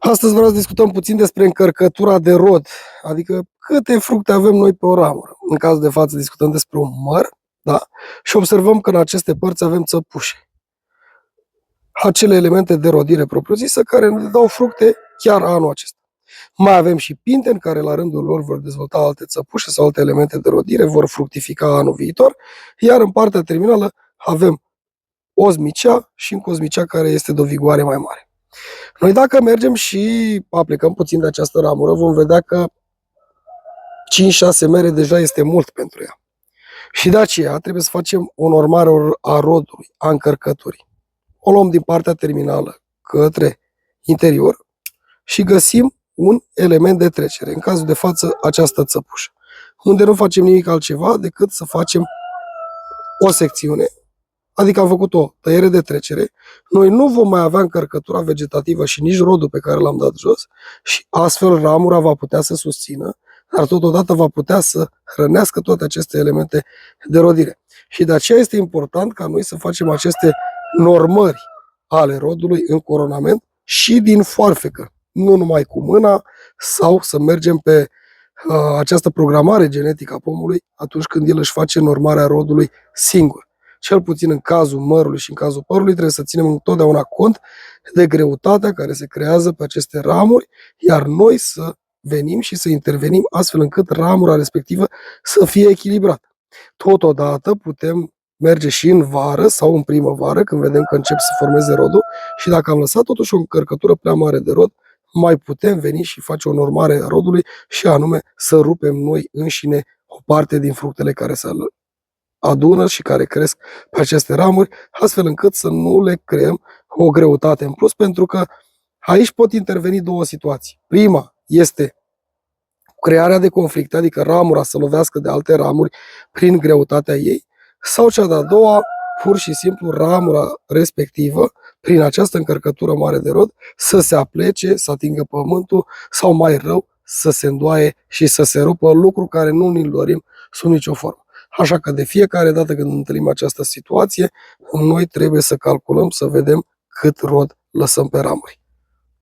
Astăzi vreau să discutăm puțin despre încărcătura de rod, adică câte fructe avem noi pe o ramură. În cazul de față discutăm despre un măr, da? Și observăm că în aceste părți avem țăpușe. Acele elemente de rodire propriu-zisă care ne dau fructe chiar anul acesta. Mai avem și pinteni care la rândul lor vor dezvolta alte țăpușe sau alte elemente de rodire, vor fructifica anul viitor, iar în partea terminală avem ozmicea și încă ozmicea care este de o vigoare mai mare. Noi dacă mergem și aplicăm puțin de această ramură, vom vedea că 5-6 mere deja este mult pentru ea. Și de aceea trebuie să facem o normare a rodului, a încărcăturii. O luăm din partea terminală către interior și găsim un element de trecere, în cazul de față această țăpușă, unde nu facem nimic altceva decât să facem o secțiune, adică am făcut o tăiere de trecere, noi nu vom mai avea încărcătura vegetativă și nici rodul pe care l-am dat jos și astfel ramura va putea să susțină, dar totodată va putea să hrănească toate aceste elemente de rodire. Și de aceea este important ca noi să facem aceste normări ale rodului în coronament și din foarfecă, nu numai cu mâna, sau să mergem pe această programare genetică a pomului atunci când el își face normarea rodului singur. Cel puțin în cazul mărului și în cazul părului trebuie să ținem întotdeauna cont de greutatea care se creează pe aceste ramuri, iar noi să venim și să intervenim astfel încât ramura respectivă să fie echilibrată. Totodată putem merge și în vară sau în primăvară, când vedem că încep să formeze rodul și dacă am lăsat totuși o încărcătură prea mare de rod, mai putem veni și face o normare a rodului și anume să rupem noi înșine o parte din fructele care se adună și care cresc pe aceste ramuri, astfel încât să nu le creăm o greutate în plus, pentru că aici pot interveni două situații. Prima este crearea de conflicte, adică ramura să lovească de alte ramuri prin greutatea ei, sau cea de-a doua, pur și simplu ramura respectivă, prin această încărcătură mare de rod, să se aplece, să atingă pământul sau mai rău, să se îndoaie și să se rupă, lucru care nu ni-l dorim sub nicio formă. Așa că de fiecare dată când întâlnim această situație, noi trebuie să calculăm, să vedem cât rod lăsăm pe ramuri.